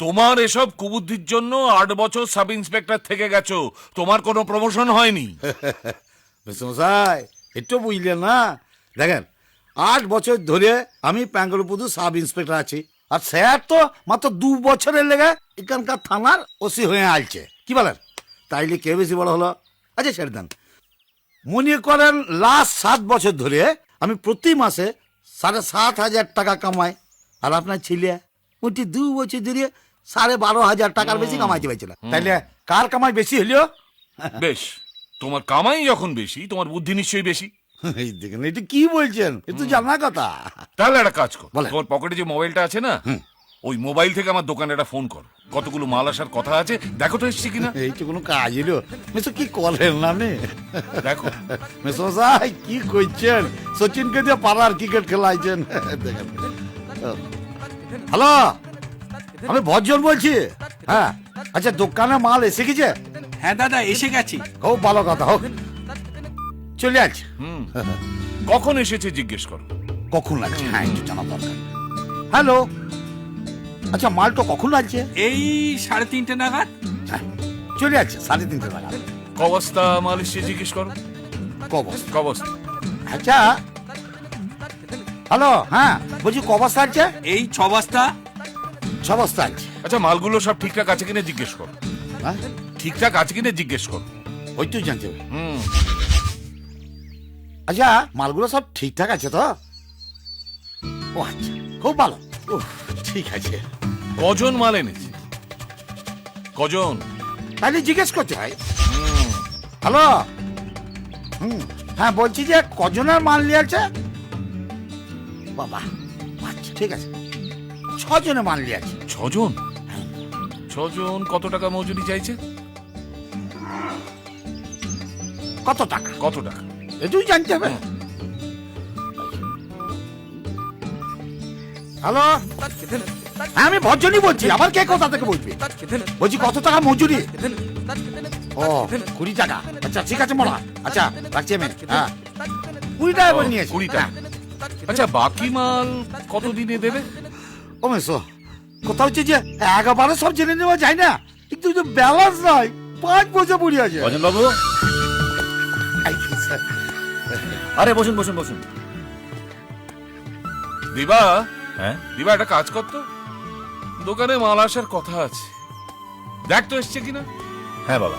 তোমার এসব কুবুদ্ধির জন্য 8 বছর সাব ইন্সপেক্টর থেকে গেছো, তোমার কোনো প্রমোশন হয়নি। মেসমশাই একটু বুঝলেন না? দেখেন 8 বছর ধরে আমি প্যাঙ্গলপুদু সাব ইন্সপেক্টর আছি, আর স্যার তো মাত্র 2 বছরের লেগে এখানকার থানার ওসি হয়ে আলছে। কি বলেন? তাইলে কে বেশি বড় হলো? আচ্ছা ছেড়ে দেন। মনে করেন লাস্ট 7 বছর ধরে আমি প্রতি মাসে 7,500 টাকা কামাই, আর আপনার ছেলে ওটি 2 বছর ধরে 12,500 টাকার বেশি কামাইতে পারছিল। তাইলে কার কামাই বেশি হলো? বেশ, তোমার কামাই যখন বেশি, তোমার বুদ্ধি নিশ্চয়ই বেশি। এই দেখেন, এটা কি বলছেন? এ তো জানা কথা। তাহলে একটা কাজ কর, বলেন। তোমার পকেটে যে মোবাইলটা আছে না, ওই মোবাইল থেকে আমার দোকানে একটা ফোন করো, কতগুলো মাল আসার কথা আছে, দেখো তো এসছে কিনা। এই তো কোনো কাজ এলো মেসো, কি করেন না আপনি? দেখো। মেসো সাই কি করছেন? সচিনকে দিয়ে পাড়ার ক্রিকেট খেলাইছেন। দেখেন। হ্যালো, আমি ভজন বলছি। হ্যাঁ, আচ্ছা দোকানে মাল এসে গেছে? হ্যাঁ দাদা, এসে গেছি। খুব ভালো কথা, হোক চলে আজ। কখন এসেছে জিজ্ঞেস করো। কখন লাগছে? হ্যাঁ একটু জানা দরকার। হ্যালো, আচ্ছা মালটা কখন লাগছে? এই 3:30 নাগাদ। হ্যাঁ, চলে আসছে 3:30 টাকা। ক বস্তা মাল এসছে জিজ্ঞেস করো। কবস। ক বস্তা? আচ্ছা হ্যালো, হ্যাঁ বলছি কবস্তা আছে? এই 6 বস্তা। 6 বস্তা আছে। আচ্ছা মালগুলো সব ঠিকঠাক আছে কিনা জিজ্ঞেস করো। হ্যাঁ ঠিকঠাক আছে কিনা জিজ্ঞেস করো। ওই তুই জানতে হবে। হুম। আচ্ছা মালগুলো সব ঠিকঠাক আছে তো? ও আচ্ছা, খুব ভালো। ও ঠিক আছে। কজন মাল এনেছে? কজন? তাহলে জিজ্ঞেস করতে হয়। হ্যালো, হ্যাঁ বলছি যে কজনের মাল নিয়ে আছে? বাবা আচ্ছা ঠিক আছে, 6 জনের মাল নিয়ে আছে। 6 জন? 6 জন কত টাকা মজুরি চাইছে? কত টাকা? কত টাকা? এটুই জানতে হবে। হ্যালো, হ্যাঁ আমি ভজনই বলছি, আবার কে কোথা থেকে বলবি? বলছি কত টাকা মজুরি? ও 20 টাকা। আচ্ছা ঠিক আছে মোড়া। আচ্ছা রাখছি আমি। হ্যাঁ 20 টাকা করে নিয়েছি। 20 টাকা। আচ্ছা বাকি মাল কত দিনে দেবে? ও মেসো, কথা হচ্ছে যে একবারে সব জেনে নেওয়া যায় না, কিন্তু ব্যালেন্স নাই, 5 বছর পড়ে আছে। ভজন বাবু, আরে বসুন বসুন বসুন। দিবা, হ্যাঁ দিবা একটা কাজ করতো, দোকানে মাল আসার কথা আছে, দেখ তো এসছে কিনা। হ্যাঁ বাবা।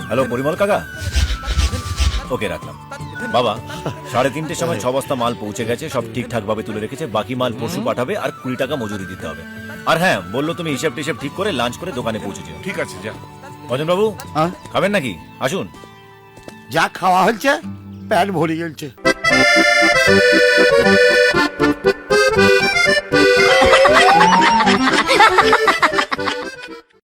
হ্যালো পরিমল কাকা, ওকে রাখলাম। বাবা 3:30 সময় 6 বস্তা মাল পৌঁছে গেছে, সব ঠিকঠাক ভাবে তুলে রেখেছে, বাকি মাল পরশু পাঠাবে, আর 20 টাকা মজুরি দিতে হবে। আর হ্যাঁ বললো তুমি হিসাব টিসাব ঠিক করে লাঞ্চ করে দোকানে পৌঁছে যেও। ঠিক আছে যা। ভজন বাবু হ্যাঁ? খাবেন নাকি? আসুন। যা খাওয়া হচ্ছে পেট ভরে গেছে।